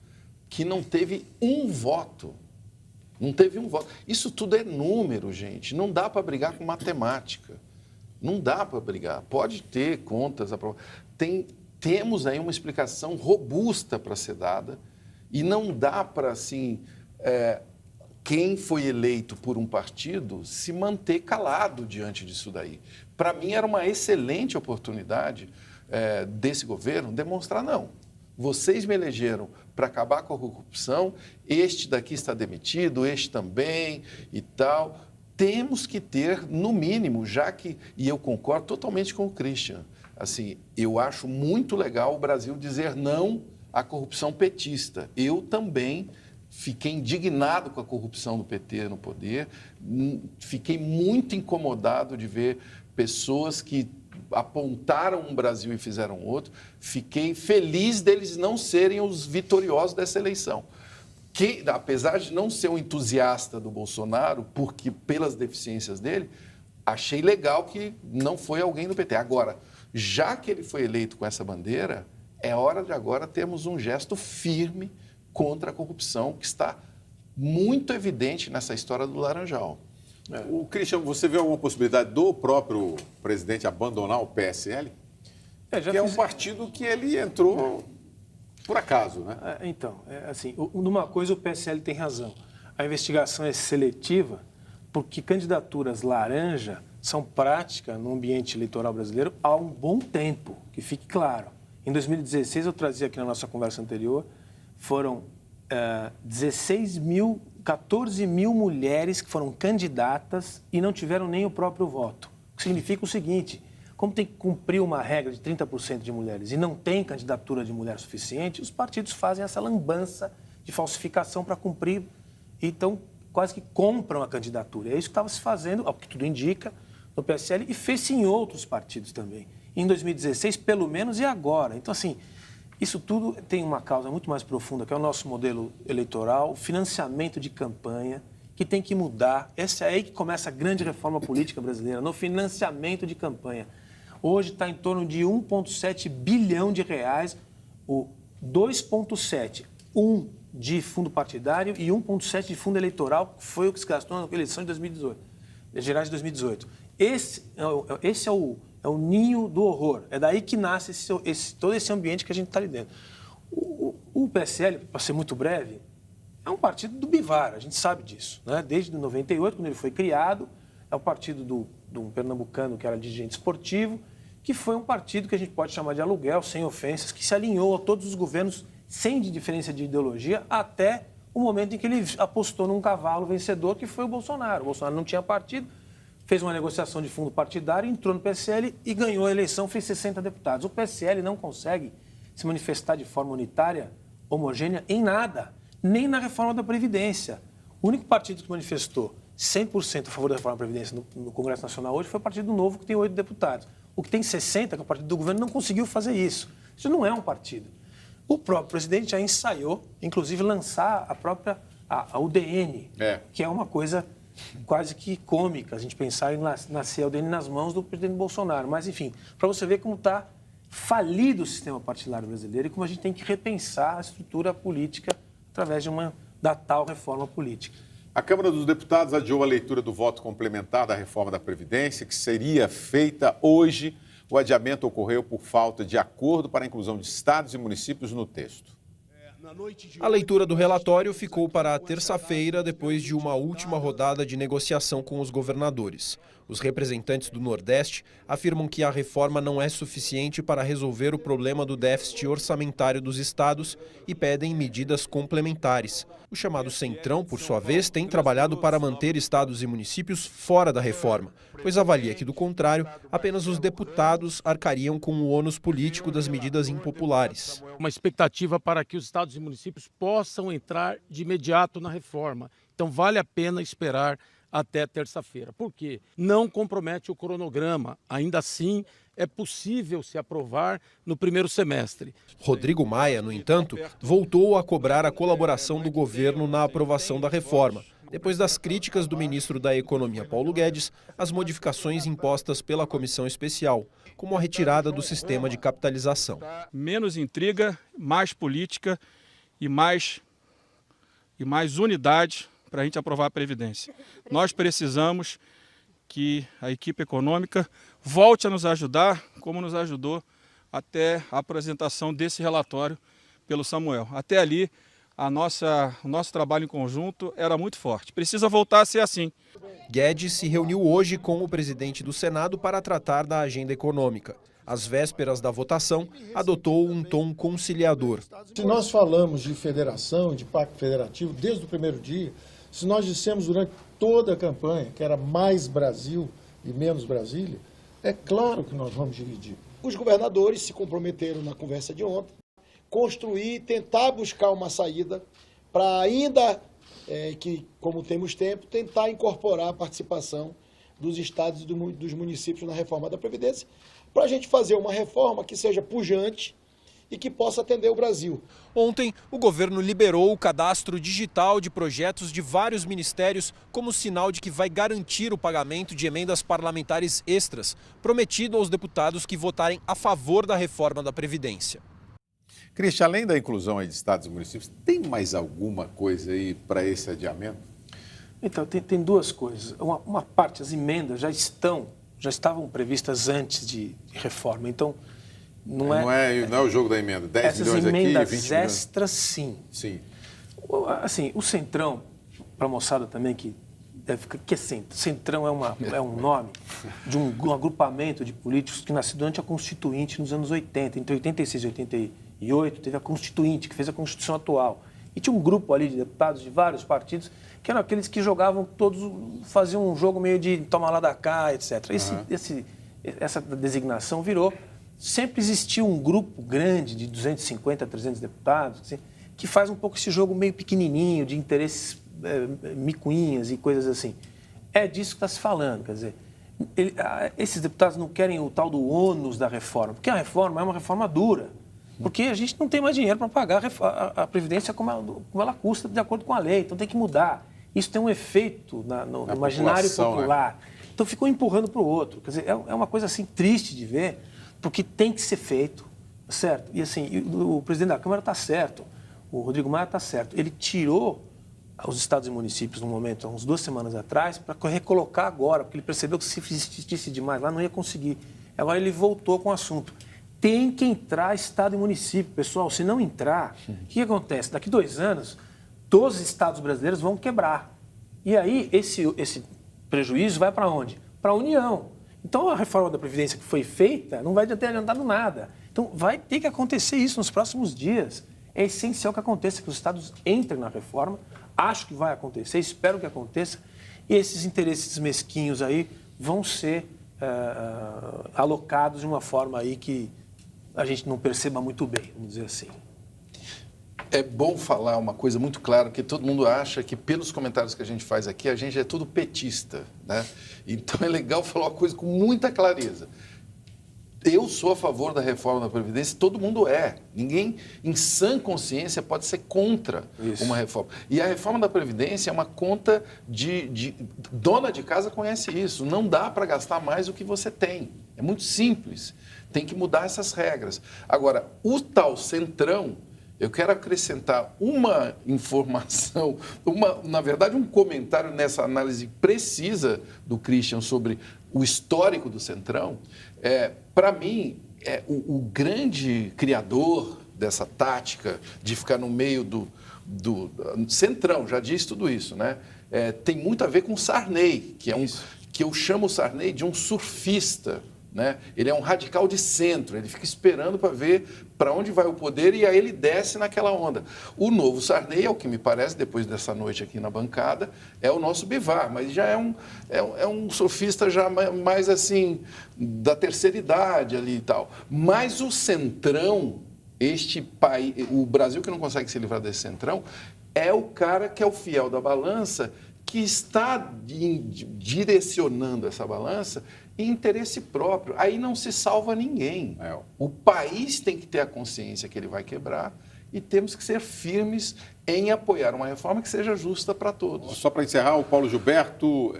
que não teve um voto. Não teve um voto. Isso tudo é número, gente. Não dá para brigar com matemática. Não dá para brigar. Pode ter contas aprovadas. Temos aí uma explicação robusta para ser dada e não dá para, assim... quem foi eleito por um partido se manter calado diante disso daí. Para mim, era uma excelente oportunidade desse governo demonstrar, não, vocês me elegeram para acabar com a corrupção, este daqui está demitido, este também e tal. Temos que ter, no mínimo, e eu concordo totalmente com o Christian, assim, eu acho muito legal o Brasil dizer não à corrupção petista. Eu também fiquei indignado com a corrupção do PT no poder, fiquei muito incomodado de ver pessoas que apontaram um Brasil e fizeram outro, fiquei feliz deles não serem os vitoriosos dessa eleição. Que, apesar de não ser um entusiasta do Bolsonaro, porque pelas deficiências dele, achei legal que não foi alguém do PT. Agora, já que ele foi eleito com essa bandeira, é hora de agora termos um gesto firme contra a corrupção, que está muito evidente nessa história do Laranjal. O Christian, você vê alguma possibilidade do próprio presidente abandonar o PSL? Que é um partido que ele entrou por acaso, né? Assim, numa coisa o PSL tem razão. A investigação é seletiva porque candidaturas laranja são prática no ambiente eleitoral brasileiro há um bom tempo, que fique claro. Em 2016, eu trazia aqui na nossa conversa anterior, foram 14 mil mulheres que foram candidatas e não tiveram nem o próprio voto. O que significa o seguinte, como tem que cumprir uma regra de 30% de mulheres e não tem candidatura de mulher suficiente, os partidos fazem essa lambança de falsificação para cumprir, então quase que compram a candidatura. É isso que estava se fazendo, ao que tudo indica, no PSL e fez-se em outros partidos também. Em 2016, pelo menos, e agora. Então, assim... Isso tudo tem uma causa muito mais profunda, que é o nosso modelo eleitoral, o financiamento de campanha, que tem que mudar. Essa é aí que começa a grande reforma política brasileira, no financiamento de campanha. Hoje está em torno de 1,7 bilhão de reais, o 2,7, de fundo partidário e 1,7 de fundo eleitoral, que foi o que se gastou na eleição de 2018, gerais de 2018. Esse é o ninho do horror. É daí que nasce todo esse ambiente que a gente está ali dentro. O PSL, para ser muito breve, é um partido do Bivar, a gente sabe disso, né? Desde 98, quando ele foi criado, é o partido do pernambucano que era dirigente esportivo, que foi um partido que a gente pode chamar de aluguel, sem ofensas, que se alinhou a todos os governos, sem diferença de ideologia, até o momento em que ele apostou num cavalo vencedor, que foi o Bolsonaro. O Bolsonaro não tinha partido, fez uma negociação de fundo partidário, entrou no PSL e ganhou a eleição, fez 60 deputados. O PSL não consegue se manifestar de forma unitária, homogênea, em nada, nem na reforma da Previdência. O único partido que manifestou 100% a favor da reforma da Previdência no Congresso Nacional hoje foi o Partido Novo, que tem 8 deputados. O que tem 60, que é o partido do governo, não conseguiu fazer isso. Isso não é um partido. O próprio presidente já ensaiou, inclusive, lançar a própria a UDN, que é uma coisa quase que cômica, a gente pensar em nascer a UDN nas mãos do presidente Bolsonaro. Mas, enfim, para você ver como está falido o sistema partidário brasileiro e como a gente tem que repensar a estrutura política através da tal reforma política. A Câmara dos Deputados adiou a leitura do voto complementar da reforma da Previdência, que seria feita hoje. O adiamento ocorreu por falta de acordo para a inclusão de estados e municípios no texto. A leitura do relatório ficou para a terça-feira, depois de uma última rodada de negociação com os governadores. Os representantes do Nordeste afirmam que a reforma não é suficiente para resolver o problema do déficit orçamentário dos estados e pedem medidas complementares. O chamado Centrão, por sua vez, tem trabalhado para manter estados e municípios fora da reforma, pois avalia que, do contrário, apenas os deputados arcariam com o ônus político das medidas impopulares. Uma expectativa para que os estados e municípios possam entrar de imediato na reforma. Então vale a pena esperar até terça-feira. Por quê? Não compromete o cronograma. Ainda assim, é possível se aprovar no primeiro semestre. Rodrigo Maia, no entanto, voltou a cobrar a colaboração do governo na aprovação da reforma, depois das críticas do ministro da Economia, Paulo Guedes, às modificações impostas pela comissão especial, como a retirada do sistema de capitalização. Menos intriga, mais política e mais unidade para a gente aprovar a Previdência. Nós precisamos que a equipe econômica volte a nos ajudar, como nos ajudou até a apresentação desse relatório pelo Samuel. Até ali, o nosso trabalho em conjunto era muito forte. Precisa voltar a ser assim. Guedes se reuniu hoje com o presidente do Senado para tratar da agenda econômica. Às vésperas da votação, adotou um tom conciliador. Se nós falamos de federação, de pacto federativo, desde o primeiro dia, se nós dissemos durante toda a campanha que era mais Brasil e menos Brasília, é claro que nós vamos dividir. Os governadores se comprometeram na conversa de ontem, construir, tentar buscar uma saída para ainda, que como temos tempo, tentar incorporar a participação dos estados e dos municípios na reforma da Previdência, para a gente fazer uma reforma que seja pujante e que possa atender o Brasil. Ontem, o governo liberou o cadastro digital de projetos de vários ministérios como sinal de que vai garantir o pagamento de emendas parlamentares extras, prometido aos deputados que votarem a favor da reforma da Previdência. Cristian, além da inclusão aí de estados e municípios, tem mais alguma coisa aí para esse adiamento? Então, tem duas coisas. Uma parte, as emendas já estavam previstas antes de reforma, então não é o jogo da emenda, 10 milhões aqui, 20 milhões. Essas emendas extras, sim. Assim, o Centrão, para a moçada também que deve ficar... que é Centrão é um nome de um agrupamento de políticos que nasceu durante a Constituinte nos anos 80. Entre 86 e 88 teve a Constituinte, que fez a Constituição atual. E tinha um grupo ali de deputados de vários partidos que eram aqueles que jogavam todos, faziam um jogo meio de toma lá da cá, etc. Essa designação virou... Sempre existiu um grupo grande de 250 a 300 deputados assim, que faz um pouco esse jogo meio pequenininho, de interesses micuinhas e coisas assim. É disso que está se falando, quer dizer, esses deputados não querem o tal do ônus da reforma, porque a reforma é uma reforma dura, porque a gente não tem mais dinheiro para pagar a Previdência como ela custa de acordo com a lei, então tem que mudar. Isso tem um efeito no imaginário popular. Né? Então ficou empurrando para o outro. Quer dizer, é uma coisa assim triste de ver, porque tem que ser feito, certo? E assim, o presidente da Câmara está certo, o Rodrigo Maia está certo. Ele tirou os estados e municípios no momento, há uns 2 semanas atrás, para recolocar agora, porque ele percebeu que se insistisse demais lá não ia conseguir. Agora ele voltou com o assunto. Tem que entrar estado e município, pessoal. Se não entrar, o que acontece? Daqui 2 anos, 12 estados brasileiros vão quebrar. E aí, esse prejuízo vai para onde? Para a União. Então, a reforma da Previdência que foi feita não vai ter adiantado nada. Então, vai ter que acontecer isso nos próximos dias. É essencial que aconteça, que os estados entrem na reforma. Acho que vai acontecer, espero que aconteça. E esses interesses mesquinhos aí vão ser alocados de uma forma aí que a gente não perceba muito bem, vamos dizer assim. É bom falar uma coisa muito clara, porque todo mundo acha que, pelos comentários que a gente faz aqui, a gente é tudo petista, né? Então, é legal falar uma coisa com muita clareza. Eu sou a favor da reforma da Previdência, todo mundo é. Ninguém, em sã consciência, pode ser contra uma reforma. E a reforma da Previdência é uma conta de... Dona de casa conhece isso. Não dá para gastar mais do que você tem. É muito simples. Tem que mudar essas regras. Agora, o tal Centrão, eu quero acrescentar uma informação, na verdade, um comentário nessa análise precisa do Christian sobre o histórico do Centrão. Para mim, o grande criador dessa tática de ficar no meio do Centrão, já disse tudo isso, né? Tem muito a ver com Sarney, que eu chamo o Sarney de um surfista, né? Ele é um radical de centro, ele fica esperando para ver para onde vai o poder e aí ele desce naquela onda. O novo Sarney, é o que me parece, depois dessa noite aqui na bancada, é o nosso Bivar, mas já é um surfista já mais assim, da terceira idade ali e tal. Mas o Centrão, este país, o Brasil que não consegue se livrar desse Centrão, é o cara que é o fiel da balança, que está direcionando essa balança em interesse próprio. Aí não se salva ninguém. O país tem que ter a consciência que ele vai quebrar e temos que ser firmes em apoiar uma reforma que seja justa para todos. Só para encerrar, o Paulo Gilberto,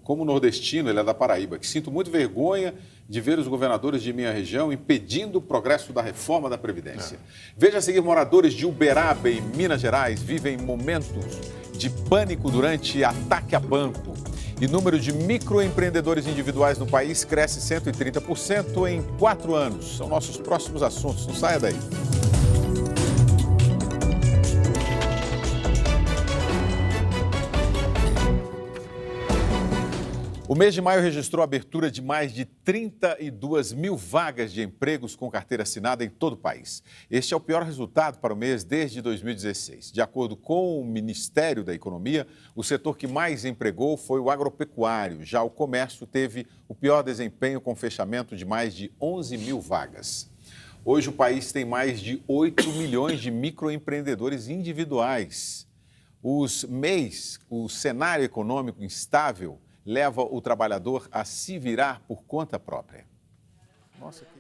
como nordestino, ele é da Paraíba, que sinto muito vergonha de ver os governadores de minha região impedindo o progresso da reforma da Previdência. Veja a seguir, moradores de Uberaba, em Minas Gerais, vivem momentos de pânico durante ataque a banco. E número de microempreendedores individuais no país cresce 130% em 4 anos. São nossos próximos assuntos. Não saia daí. O mês de maio registrou a abertura de mais de 32 mil vagas de empregos com carteira assinada em todo o país. Este é o pior resultado para o mês desde 2016. De acordo com o Ministério da Economia, o setor que mais empregou foi o agropecuário. Já o comércio teve o pior desempenho, com fechamento de mais de 11 mil vagas. Hoje o país tem mais de 8 milhões de microempreendedores individuais. O cenário econômico instável leva o trabalhador a se virar por conta própria.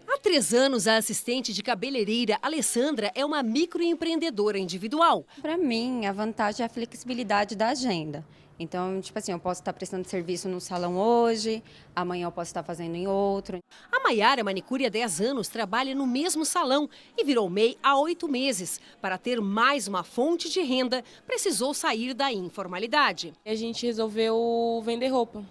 Há 3 anos, a assistente de cabeleireira Alessandra é uma microempreendedora individual. Para mim, a vantagem é a flexibilidade da agenda. Então, tipo assim, eu posso estar prestando serviço num salão hoje, amanhã eu posso estar fazendo em outro. A Maiara, manicure há 10 anos, trabalha no mesmo salão e virou MEI há 8 meses. Para ter mais uma fonte de renda, precisou sair da informalidade. A gente resolveu vender roupa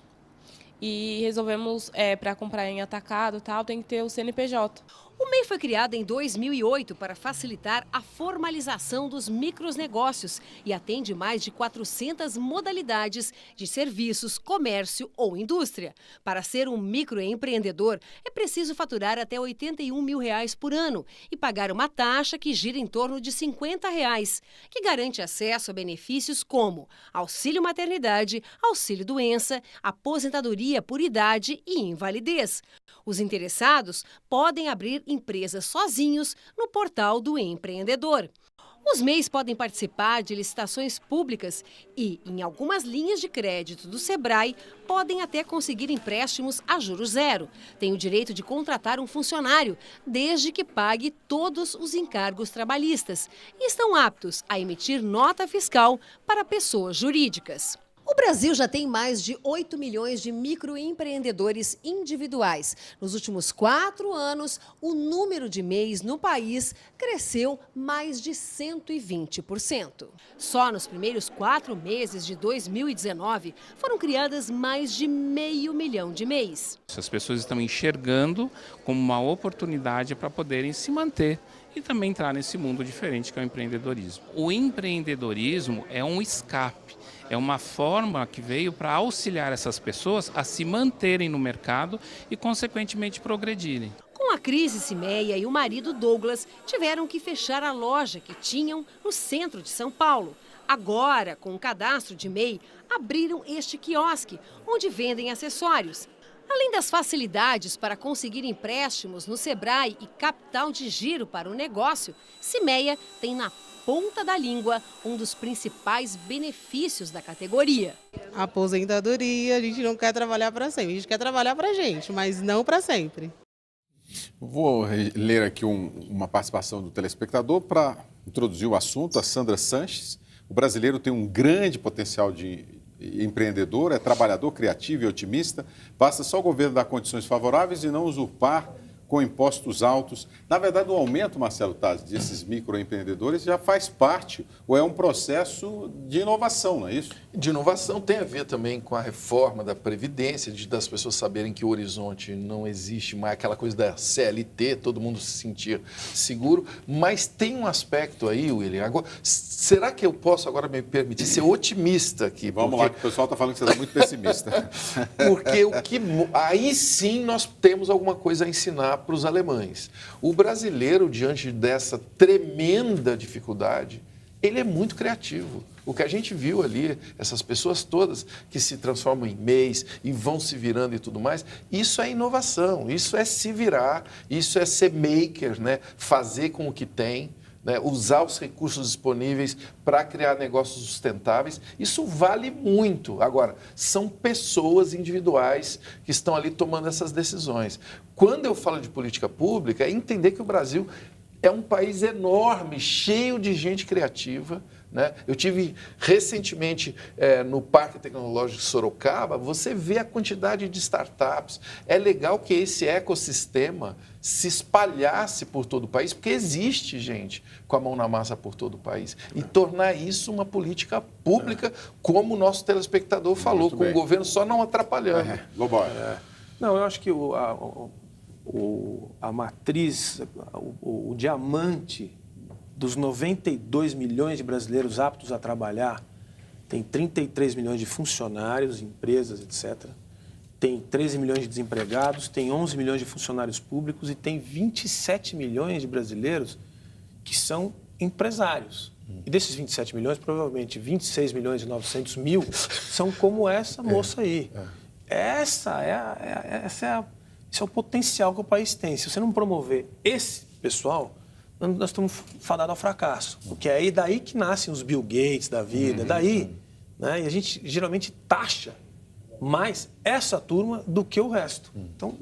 e resolvemos, para comprar em atacado, tem que ter o CNPJ. O MEI foi criado em 2008 para facilitar a formalização dos micronegócios e atende mais de 400 modalidades de serviços, comércio ou indústria. Para ser um microempreendedor, é preciso faturar até R$ 81 mil por ano e pagar uma taxa que gira em torno de R$ 50, que garante acesso a benefícios como auxílio maternidade, auxílio doença, aposentadoria por idade e invalidez. Os interessados podem abrir empresas sozinhos no portal do empreendedor. Os MEIs podem participar de licitações públicas e, em algumas linhas de crédito do Sebrae, podem até conseguir empréstimos a juros zero. Tem o direito de contratar um funcionário, desde que pague todos os encargos trabalhistas, e estão aptos a emitir nota fiscal para pessoas jurídicas. O Brasil já tem mais de 8 milhões de microempreendedores individuais. Nos últimos 4 anos, o número de MEIs no país cresceu mais de 120%. Só nos primeiros 4 meses de 2019, foram criadas mais de 500 mil de MEIs. As pessoas estão enxergando como uma oportunidade para poderem se manter e também entrar nesse mundo diferente que é o empreendedorismo. O empreendedorismo é um escape. É uma forma que veio para auxiliar essas pessoas a se manterem no mercado e, consequentemente, progredirem. Com a crise, Cimeia e o marido Douglas tiveram que fechar a loja que tinham no centro de São Paulo. Agora, com o cadastro de MEI, abriram este quiosque, onde vendem acessórios. Além das facilidades para conseguir empréstimos no Sebrae e capital de giro para o negócio, Cimeia tem na ponta da língua um dos principais benefícios da categoria. A aposentadoria, a gente não quer trabalhar para sempre, a gente quer trabalhar para a gente, mas não para sempre. Vou ler aqui uma participação do telespectador para introduzir o assunto, a Sandra Sanches. O brasileiro tem um grande potencial de empreendedor, é trabalhador, criativo e otimista. Basta só o governo dar condições favoráveis e não usurpar com impostos altos. Na verdade, o aumento, Marcelo Taz, desses microempreendedores já faz parte, ou é um processo de inovação, não é isso? De inovação tem a ver também com a reforma da Previdência, das pessoas saberem que o horizonte não existe mais, aquela coisa da CLT, todo mundo se sentir seguro, mas tem um aspecto aí, William, agora, será que eu posso agora me permitir ser otimista aqui? Vamos lá, que o pessoal está falando que você está muito pessimista. Porque aí sim nós temos alguma coisa a ensinar para os alemães. O brasileiro, diante dessa tremenda dificuldade, ele é muito criativo. O que a gente viu ali, essas pessoas todas que se transformam em MEIs e vão se virando e tudo mais, isso é inovação, isso é se virar, isso é ser maker, né? Fazer com o que tem, né? Usar os recursos disponíveis para criar negócios sustentáveis. Isso vale muito. Agora, são pessoas individuais que estão ali tomando essas decisões. Quando eu falo de política pública, é entender que o Brasil é um país enorme, cheio de gente criativa, né? Eu tive recentemente no Parque Tecnológico de Sorocaba, você vê a quantidade de startups. É legal que esse ecossistema se espalhasse por todo o país, porque existe gente com a mão na massa por todo o país. E tornar isso uma política pública, como o nosso telespectador falou, com o governo só não atrapalhando. Não, eu acho que a matriz, o diamante dos 92 milhões de brasileiros aptos a trabalhar, tem 33 milhões de funcionários, empresas, etc. Tem 13 milhões de desempregados, tem 11 milhões de funcionários públicos e tem 27 milhões de brasileiros que são empresários. E desses 27 milhões, provavelmente 26 milhões e 900 mil são como essa moça aí. Esse é o potencial que o país tem. Se você não promover esse pessoal, nós estamos fadados ao fracasso. Porque é daí que nascem os Bill Gates da vida, daí. Né? E a gente geralmente taxa mais essa turma do que o resto. Então,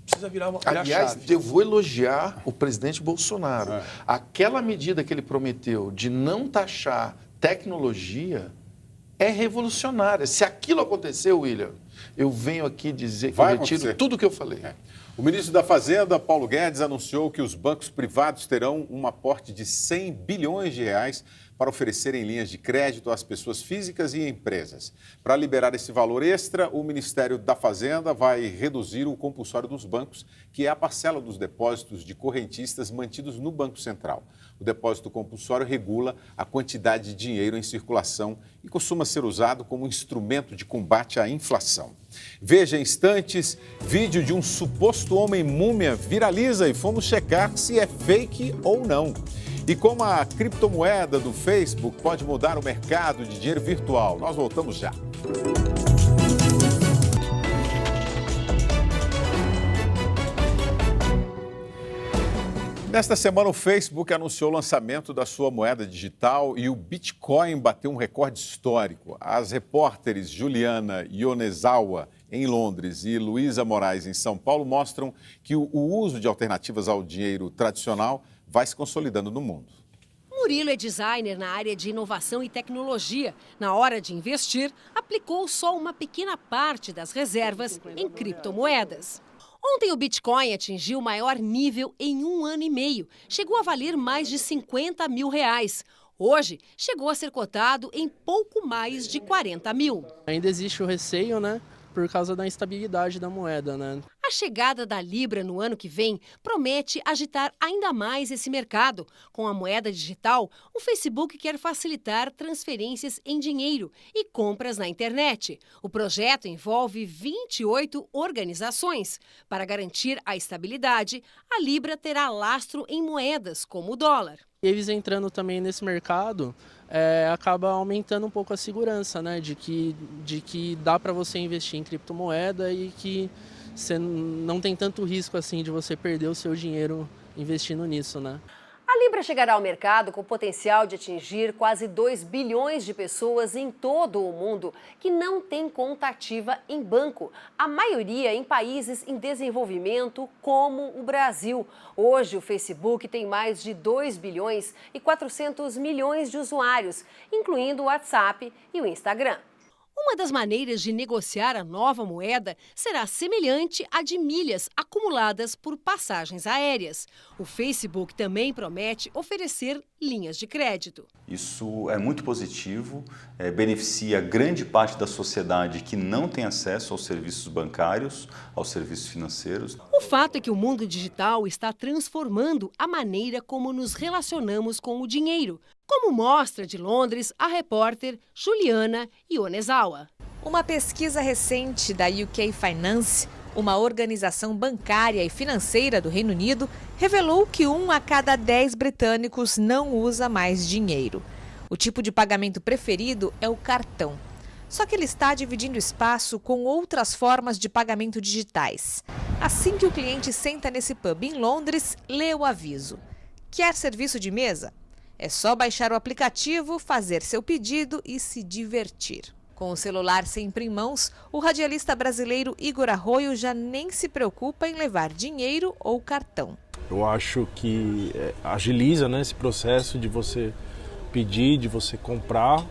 precisa virar Aliás, chave. eu vou elogiar o presidente Bolsonaro. Aquela medida que ele prometeu de não taxar tecnologia é revolucionária. Se aquilo aconteceu, William, eu venho aqui dizer que eu retiro tudo o que eu falei. O ministro da Fazenda, Paulo Guedes, anunciou que os bancos privados terão um aporte de 100 bilhões de reais para oferecerem linhas de crédito às pessoas físicas e empresas. Para liberar esse valor extra, o Ministério da Fazenda vai reduzir o compulsório dos bancos, que é a parcela dos depósitos de correntistas mantidos no Banco Central. O depósito compulsório regula a quantidade de dinheiro em circulação e costuma ser usado como instrumento de combate à inflação. Veja em instantes, vídeo de um suposto homem-múmia viraliza e fomos checar se é fake ou não. E como a criptomoeda do Facebook pode mudar o mercado de dinheiro virtual. Nós voltamos já. Nesta semana, o Facebook anunciou o lançamento da sua moeda digital e o Bitcoin bateu um recorde histórico. As repórteres Juliana Ionezawa, em Londres, e Luísa Moraes, em São Paulo, mostram que o uso de alternativas ao dinheiro tradicional vai se consolidando no mundo. Murilo é designer na área de inovação e tecnologia. Na hora de investir, aplicou só uma pequena parte das reservas em criptomoedas. Ontem o Bitcoin atingiu o maior nível em 1 ano e meio. Chegou a valer mais de 50 mil reais. Hoje, chegou a ser cotado em pouco mais de 40 mil. Ainda existe o receio, né? Por causa da instabilidade da moeda, né? A chegada da Libra no ano que vem promete agitar ainda mais esse mercado. Com a moeda digital, o Facebook quer facilitar transferências em dinheiro e compras na internet. O projeto envolve 28 organizações. Para garantir a estabilidade, a Libra terá lastro em moedas, como o dólar. Eles entrando também nesse mercado, acaba aumentando um pouco a segurança, né? De que dá para você investir em criptomoeda e que você não tem tanto risco assim de você perder o seu dinheiro investindo nisso, né? A Libra chegará ao mercado com o potencial de atingir quase 2 bilhões de pessoas em todo o mundo que não têm conta ativa em banco. A maioria em países em desenvolvimento, como o Brasil. Hoje, o Facebook tem mais de 2 bilhões e 400 milhões de usuários, incluindo o WhatsApp e o Instagram. Uma das maneiras de negociar a nova moeda será semelhante à de milhas acumuladas por passagens aéreas. O Facebook também promete oferecer linhas de crédito. Isso é muito positivo, beneficia grande parte da sociedade que não tem acesso aos serviços bancários, aos serviços financeiros. O fato é que o mundo digital está transformando a maneira como nos relacionamos com o dinheiro, como mostra de Londres a repórter Juliana Ionezawa. Uma pesquisa recente da UK Finance, uma organização bancária e financeira do Reino Unido, revelou que 1 a cada 10 britânicos não usa mais dinheiro. O tipo de pagamento preferido é o cartão. Só que ele está dividindo espaço com outras formas de pagamento digitais. Assim que o cliente senta nesse pub em Londres, lê o aviso. Quer serviço de mesa? É só baixar o aplicativo, fazer seu pedido e se divertir. Com o celular sempre em mãos, o radialista brasileiro Igor Arroio já nem se preocupa em levar dinheiro ou cartão. Eu acho que agiliza, né, esse processo de você pedir, de você comprar.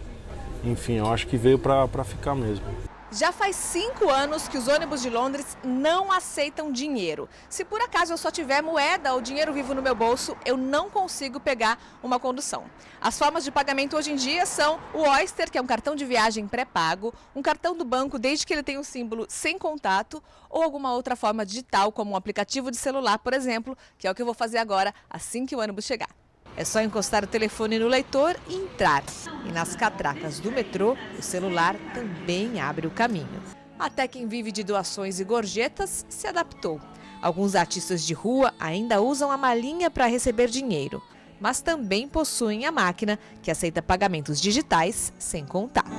Enfim, eu acho que veio para ficar mesmo. Já faz 5 anos que os ônibus de Londres não aceitam dinheiro. Se por acaso eu só tiver moeda ou dinheiro vivo no meu bolso, eu não consigo pegar uma condução. As formas de pagamento hoje em dia são o Oyster, que é um cartão de viagem pré-pago, um cartão do banco desde que ele tenha um símbolo sem contato, ou alguma outra forma digital, como um aplicativo de celular, por exemplo, que é o que eu vou fazer agora assim que o ônibus chegar. É só encostar o telefone no leitor e entrar. E nas catracas do metrô, o celular também abre o caminho. Até quem vive de doações e gorjetas se adaptou. Alguns artistas de rua ainda usam a malinha para receber dinheiro, mas também possuem a máquina que aceita pagamentos digitais sem contato.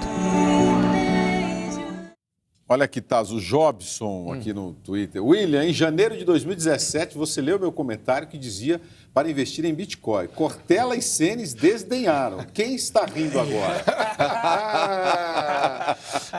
Olha aqui, Taz, o Jobson aqui no Twitter. William, em janeiro de 2017, você leu meu comentário que dizia para investir em Bitcoin. Cortella e Senes desdenharam. Quem está rindo agora?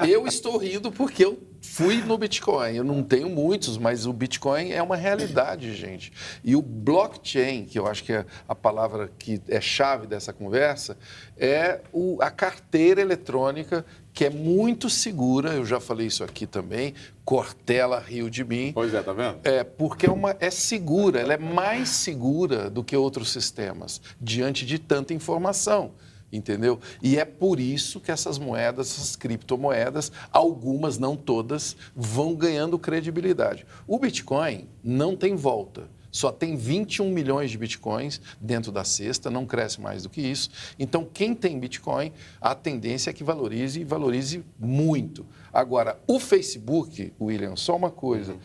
Eu estou rindo porque eu fui no Bitcoin. Eu não tenho muitos, mas o Bitcoin é uma realidade, gente. E o blockchain, que eu acho que é a palavra que é chave dessa conversa, é a carteira eletrônica que é muito segura. Eu já falei isso aqui também. Cortella riu de mim. Pois é, tá vendo? Porque é segura, ela é mais segura do que outros sistemas, diante de tanta informação. Entendeu? E é por isso que essas moedas, essas criptomoedas, algumas, não todas, vão ganhando credibilidade. O Bitcoin não tem volta. Só tem 21 milhões de Bitcoins dentro da cesta, não cresce mais do que isso. Então, quem tem Bitcoin, a tendência é que valorize e valorize muito. Agora, o Facebook, William, só uma coisa.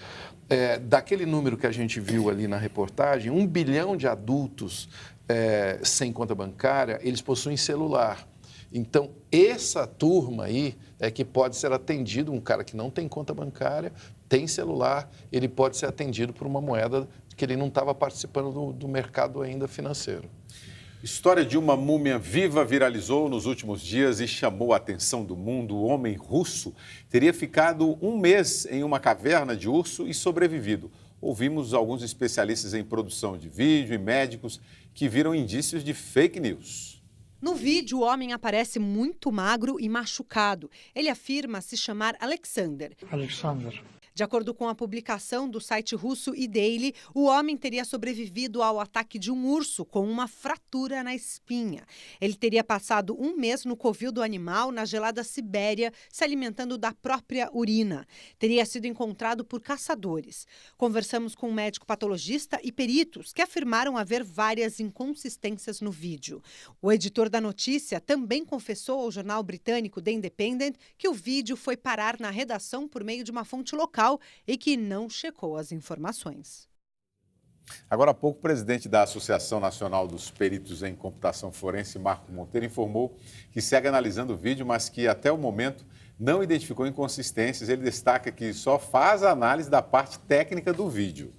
Daquele número que a gente viu ali na reportagem, 1 bilhão de adultos sem conta bancária, eles possuem celular. Então, essa turma aí é que pode ser atendido, um cara que não tem conta bancária, tem celular, ele pode ser atendido por uma moeda que ele não estava participando do mercado ainda financeiro. História de uma múmia viva viralizou nos últimos dias e chamou a atenção do mundo. O homem russo teria ficado 1 mês em uma caverna de urso e sobrevivido. Ouvimos alguns especialistas em produção de vídeo e médicos que viram indícios de fake news. No vídeo, o homem aparece muito magro e machucado. Ele afirma se chamar Alexander. De acordo com a publicação do site russo eDaily, o homem teria sobrevivido ao ataque de um urso com uma fratura na espinha. Ele teria passado 1 mês no covil do animal, na gelada Sibéria, se alimentando da própria urina. Teria sido encontrado por caçadores. Conversamos com um médico patologista e peritos que afirmaram haver várias inconsistências no vídeo. O editor da notícia também confessou ao jornal britânico The Independent que o vídeo foi parar na redação por meio de uma fonte local e que não checou as informações. Agora há pouco, o presidente da Associação Nacional dos Peritos em Computação Forense, Marco Monteiro, informou que segue analisando o vídeo, mas que até o momento não identificou inconsistências. Ele destaca que só faz a análise da parte técnica do vídeo.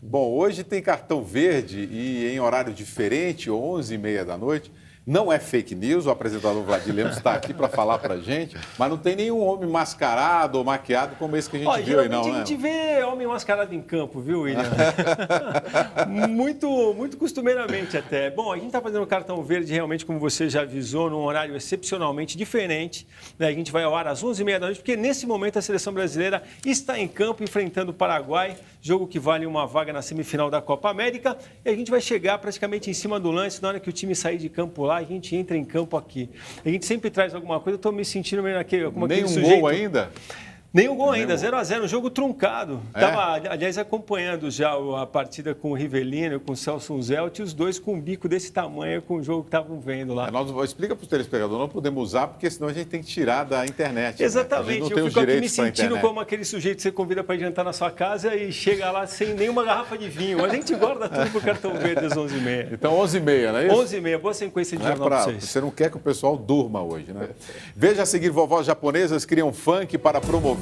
Bom, hoje tem cartão verde e em horário diferente, 11h30 da noite, Não é fake news, o apresentador Vladir Lemos está aqui para falar para a gente, mas não tem nenhum homem mascarado ou maquiado como esse que a gente viu aí, não, né? A gente vê homem mascarado em campo, viu, William? muito costumeiramente até. Bom, a gente está fazendo o Cartão Verde realmente, como você já avisou, num horário excepcionalmente diferente. Né? A gente vai ao ar às 11h30 da noite, porque nesse momento a seleção brasileira está em campo enfrentando o Paraguai, jogo que vale uma vaga na semifinal da Copa América. E a gente vai chegar praticamente em cima do lance, na hora que o time sair de campo lá, a gente entra em campo aqui. A gente sempre traz alguma coisa, eu estou me sentindo meio como aquele sujeito. Nem um gol ainda? Nenhum gol ainda, 0-0, um jogo truncado. Estava, aliás, acompanhando já a partida com o Rivelino, com o Celso Unzelt, e os dois com um bico desse tamanho com o jogo que estavam vendo lá. Explica para os telespectadores, não podemos usar, porque senão a gente tem que tirar da internet. Exatamente, né? eu fico aqui me sentindo como aquele sujeito que você convida para jantar na sua casa e chega lá sem nenhuma garrafa de vinho. A gente guarda tudo pro Cartão Verde às 11h30. Então, 11h30, não é isso? 11h30, boa sequência de jornal para vocês. Você não quer que o pessoal durma hoje, né? Veja a seguir, vovós japonesas criam funk para promover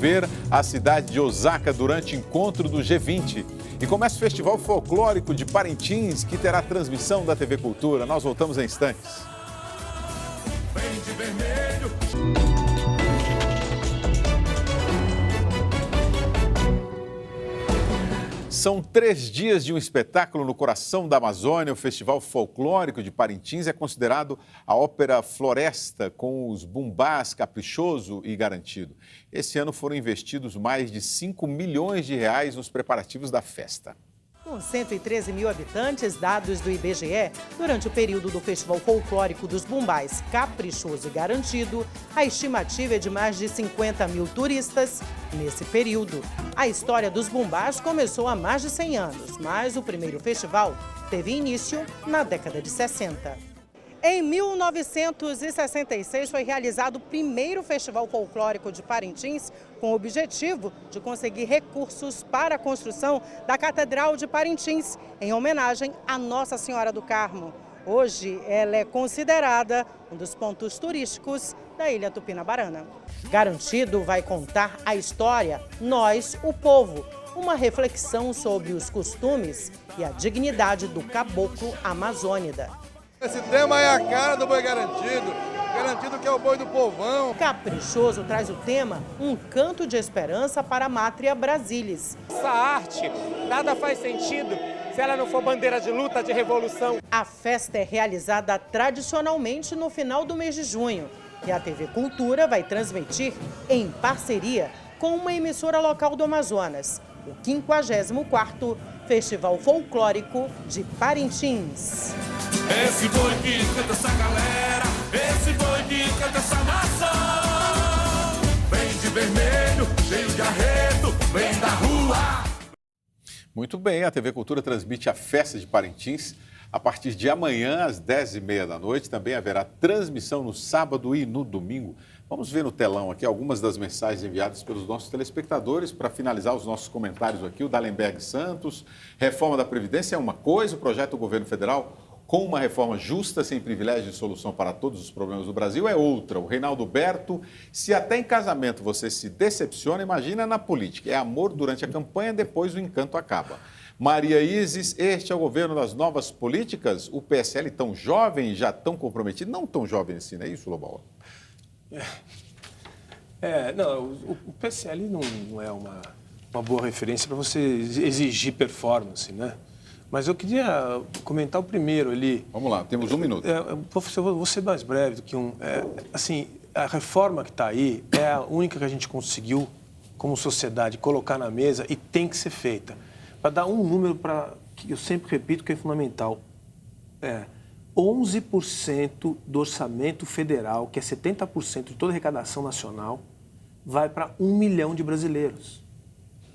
a cidade de Osaka durante o encontro do G20. E começa o Festival Folclórico de Parintins, que terá transmissão da TV Cultura. Nós voltamos em instantes. Vem de vermelho. São 3 dias de um espetáculo no coração da Amazônia. O Festival Folclórico de Parintins é considerado a ópera Floresta, com os bumbás Caprichoso e Garantido. Esse ano foram investidos mais de 5 milhões de reais nos preparativos da festa. Com 113 mil habitantes, dados do IBGE, durante o período do Festival Folclórico dos Bumbás Caprichoso e Garantido, a estimativa é de mais de 50 mil turistas nesse período. A história dos bumbás começou há mais de 100 anos, mas o primeiro festival teve início na década de 60. Em 1966 foi realizado o primeiro Festival Folclórico de Parintins, com o objetivo de conseguir recursos para a construção da Catedral de Parintins, em homenagem à Nossa Senhora do Carmo. Hoje, ela é considerada um dos pontos turísticos da Ilha Tupinabarana. Garantido vai contar a história Nós, o Povo, uma reflexão sobre os costumes e a dignidade do caboclo amazônida. Esse tema é a cara do boi garantido, garantido que é o boi do povão. Caprichoso traz o tema Um Canto de Esperança para a Mátria Brasilis. Essa arte, nada faz sentido se ela não for bandeira de luta, de revolução. A festa é realizada tradicionalmente no final do mês de junho e a TV Cultura vai transmitir em parceria com uma emissora local do Amazonas, o 54º Festival Folclórico de Parintins. Esse boi que canta essa galera, esse boi que canta essa nação. Vem de vermelho, cheio de arredo, vem da rua. Muito bem, a TV Cultura transmite a festa de Parintins a partir de amanhã, às 10h30 da noite. Também haverá transmissão no sábado e no domingo. Vamos ver no telão aqui algumas das mensagens enviadas pelos nossos telespectadores para finalizar os nossos comentários aqui. O Dallenberg Santos, reforma da Previdência é uma coisa, o projeto do governo federal com uma reforma justa, sem privilégio de solução para todos os problemas do Brasil, é outra. O Reinaldo Berto, se até em casamento você se decepciona, imagina na política. É amor durante a campanha, depois o encanto acaba. Maria Isis, este é o governo das novas políticas? O PSL tão jovem, já tão comprometido? Não tão jovem assim, não é isso, Lobão? O PSL não é uma boa referência para você exigir performance, né? Mas eu queria comentar o primeiro ali. Vamos lá, temos 1 minuto. Vou ser mais breve do que a reforma que está aí é a única que a gente conseguiu, como sociedade, colocar na mesa e tem que ser feita. Para dar um número que eu sempre repito que é fundamental. 11% do orçamento federal, que é 70% de toda a arrecadação nacional, vai para 1 milhão de brasileiros.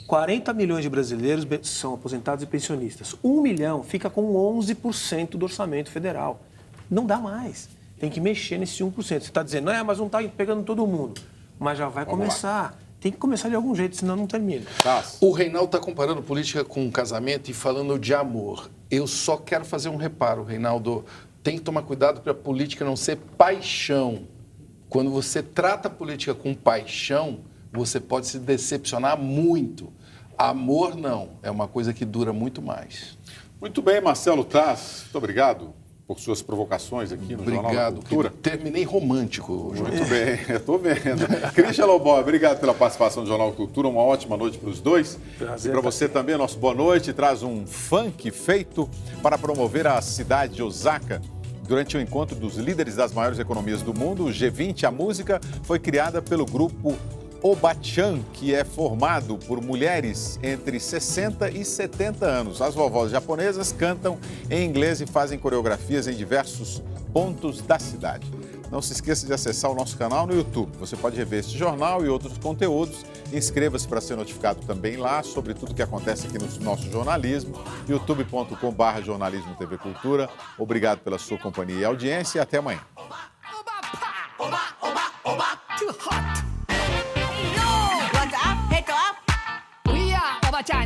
40 milhões de brasileiros são aposentados e pensionistas. 1 milhão fica com 11% do orçamento federal. Não dá mais. Tem que mexer nesse 1%. Você está dizendo, mas não está pegando todo mundo. Mas já vai começar. Tem que começar de algum jeito, senão não termina. O Reinaldo está comparando política com casamento e falando de amor. Eu só quero fazer um reparo, Reinaldo. Tem que tomar cuidado para a política não ser paixão. Quando você trata a política com paixão, você pode se decepcionar muito. Amor, não. É uma coisa que dura muito mais. Muito bem, Marcelo Taz. Muito obrigado. por suas provocações aqui no Jornal da Obrigado, Cultura. Terminei romântico. Muito bem, eu estou vendo. Christian Lobão, obrigado pela participação do Jornal da Cultura. Uma ótima noite para os dois. Prazer, e para você também, nosso boa noite. Traz um funk feito para promover a cidade de Osaka. Durante o encontro dos líderes das maiores economias do mundo, o G20, a música foi criada pelo grupo Obachan, que é formado por mulheres entre 60 e 70 anos. As vovós japonesas cantam em inglês e fazem coreografias em diversos pontos da cidade. Não se esqueça de acessar o nosso canal no YouTube. Você pode rever este jornal e outros conteúdos. Inscreva-se para ser notificado também lá sobre tudo que acontece aqui no nosso jornalismo. youtube.com/jornalismo TV Cultura. Obrigado pela sua companhia e audiência e até amanhã.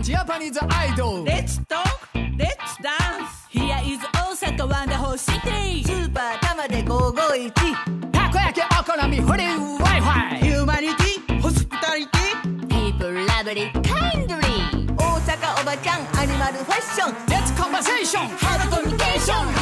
Japanese idol. Let's talk, let's dance. Here is Osaka, wonderful city. Super Tama de 551. Takoyaki, okonomi, free Wi-Fi. Humanity, hospitality. People lovely, kindly. Osaka Obachan, animal fashion. Let's conversation, hard communication.